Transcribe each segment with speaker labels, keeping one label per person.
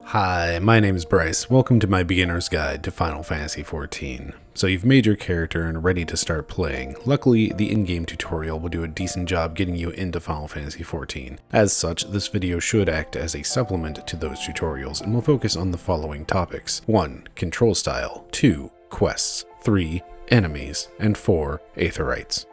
Speaker 1: Hi, my name is Bryce. Welcome to my beginner's guide to Final Fantasy XIV. So you've made your character and are ready to start playing. Luckily, the in-game tutorial will do a decent job getting you into Final Fantasy XIV. As such, this video should act as a supplement to those tutorials and will focus on the following topics. 1. Control style. 2. Quests. 3. Enemies. And 4. Aetherytes.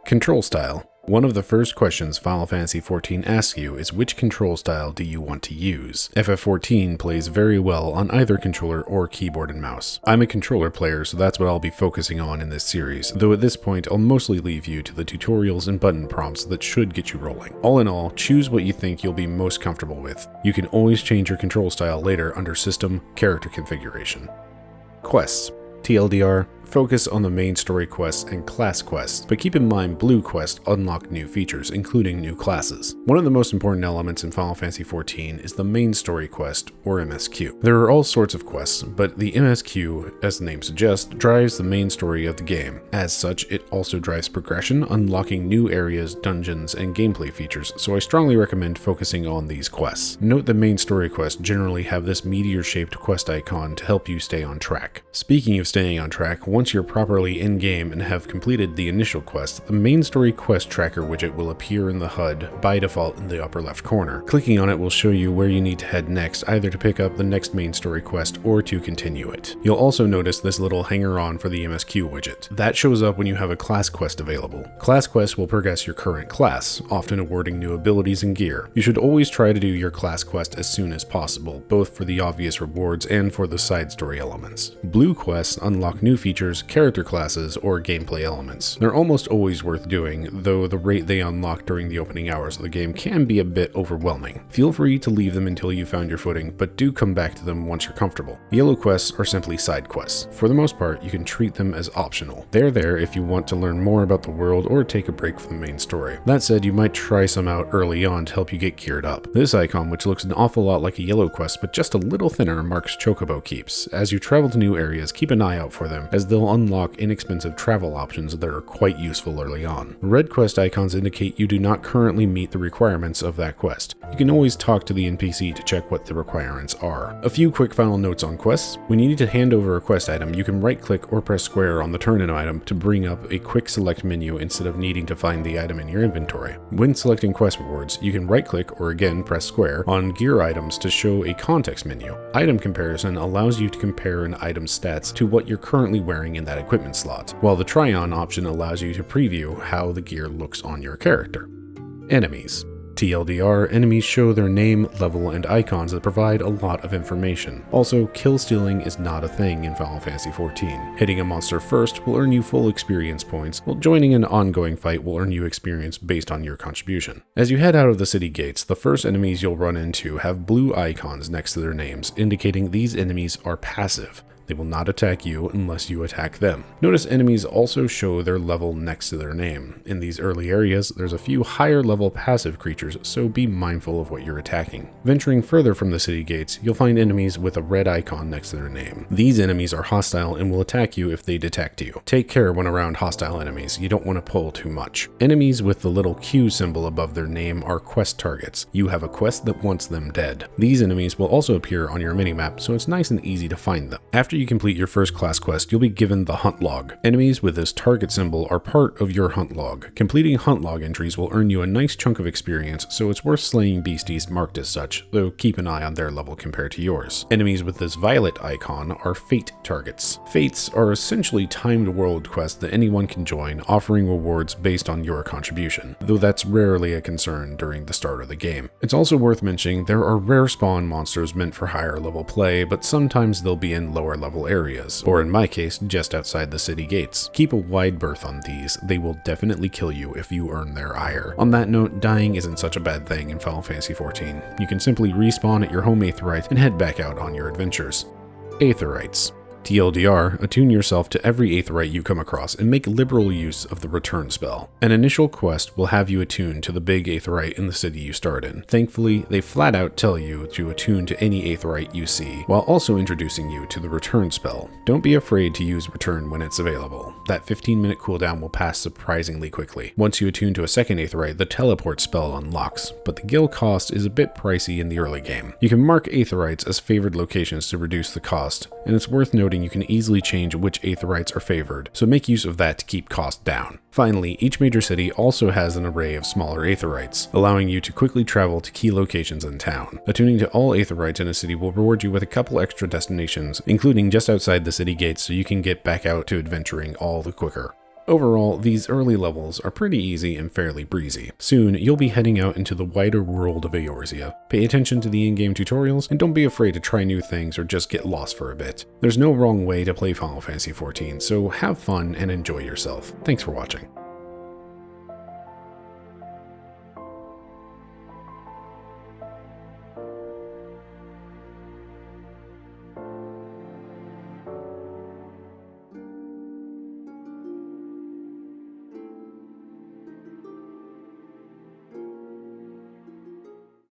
Speaker 1: Control style. One of the first questions Final Fantasy XIV asks you is which control style do you want to use? FF14 plays very well on either controller or keyboard and mouse. I'm a controller player, so that's what I'll be focusing on in this series, though at this point I'll mostly leave you to the tutorials and button prompts that should get you rolling. All in all, choose what you think you'll be most comfortable with. You can always change your control style later under System, Character Configuration. Quests. TLDR, focus on the main story quests and class quests, but keep in mind blue quests unlock new features, including new classes. One of the most important elements in Final Fantasy XIV is the main story quest, or MSQ. There are all sorts of quests, but the MSQ, as the name suggests, drives the main story of the game. As such, it also drives progression, unlocking new areas, dungeons, and gameplay features, so I strongly recommend focusing on these quests. Note that main story quests generally have this meteor-shaped quest icon to help you stay on track. Speaking of staying on track, once you're properly in-game and have completed the initial quest, the main story quest tracker widget will appear in the HUD by default in the upper left corner. Clicking on it will show you where you need to head next, either to pick up the next main story quest or to continue it. You'll also notice this little hanger-on for the MSQ widget. That shows up when you have a class quest available. Class quests will progress your current class, often awarding new abilities and gear. You should always try to do your class quest as soon as possible, both for the obvious rewards and for the side story elements. Blue quests unlock new features, character classes, or gameplay elements. They're almost always worth doing, though the rate they unlock during the opening hours of the game can be a bit overwhelming. Feel free to leave them until you found your footing, but do come back to them once you're comfortable. Yellow quests are simply side quests. For the most part, you can treat them as optional. They're there if you want to learn more about the world or take a break from the main story. That said, you might try some out early on to help you get geared up. This icon, which looks an awful lot like a yellow quest but just a little thinner, marks chocobo keeps. As you travel to new areas, keep an eye out for them, as they'll unlock inexpensive travel options that are quite useful early on. Red quest icons indicate you do not currently meet the requirements of that quest. You can always talk to the NPC to check what the requirements are. A few quick final notes on quests. When you need to hand over a quest item, you can right-click or press square on the turn-in item to bring up a quick select menu instead of needing to find the item in your inventory. When selecting quest rewards, you can right-click or again press square on gear items to show a context menu. Item comparison allows you to compare an item's stats to what you're currently wearing in that equipment slot, while the try-on option allows you to preview how the gear looks on your character. Enemies. TLDR, enemies show their name, level, and icons that provide a lot of information. Also, kill stealing is not a thing in Final Fantasy XIV. Hitting a monster first will earn you full experience points, while joining an ongoing fight will earn you experience based on your contribution. As you head out of the city gates, the first enemies you'll run into have blue icons next to their names, indicating these enemies are passive. They will not attack you unless you attack them. Notice enemies also show their level next to their name. In these early areas, there's a few higher level passive creatures, so be mindful of what you're attacking. Venturing further from the city gates, you'll find enemies with a red icon next to their name. These enemies are hostile and will attack you if they detect you. Take care when around hostile enemies, you don't want to pull too much. Enemies with the little Q symbol above their name are quest targets. You have a quest that wants them dead. These enemies will also appear on your minimap, so it's nice and easy to find them. After you complete your first class quest, you'll be given the hunt log. Enemies with this target symbol are part of your hunt log. Completing hunt log entries will earn you a nice chunk of experience, so it's worth slaying beasties marked as such, though keep an eye on their level compared to yours. Enemies with this violet icon are fate targets. Fates are essentially timed world quests that anyone can join, offering rewards based on your contribution, though that's rarely a concern during the start of the game. It's also worth mentioning there are rare spawn monsters meant for higher level play, but sometimes they'll be in lower level areas, or in my case, just outside the city gates. Keep a wide berth on these, they will definitely kill you if you earn their ire. On that note, dying isn't such a bad thing in Final Fantasy XIV. You can simply respawn at your home Aetheryte and head back out on your adventures. Aetherytes. TLDR, attune yourself to every Aetheryte you come across and make liberal use of the return spell. An initial quest will have you attune to the big Aetheryte in the city you start in. Thankfully, they flat out tell you to attune to any Aetheryte you see, while also introducing you to the return spell. Don't be afraid to use return when it's available. That 15-minute cooldown will pass surprisingly quickly. Once you attune to a second Aetheryte, the teleport spell unlocks, but the gil cost is a bit pricey in the early game. You can mark Aetherytes as favored locations to reduce the cost, and it's worth noting you can easily change which Aetherytes are favored, so make use of that to keep cost down. Finally, each major city also has an array of smaller Aetherytes, allowing you to quickly travel to key locations in town. Attuning to all Aetherytes in a city will reward you with a couple extra destinations, including just outside the city gates, so you can get back out to adventuring all the quicker. Overall, these early levels are pretty easy and fairly breezy. Soon, you'll be heading out into the wider world of Eorzea. Pay attention to the in-game tutorials, and don't be afraid to try new things or just get lost for a bit. There's no wrong way to play Final Fantasy XIV, so have fun and enjoy yourself. Thanks for watching.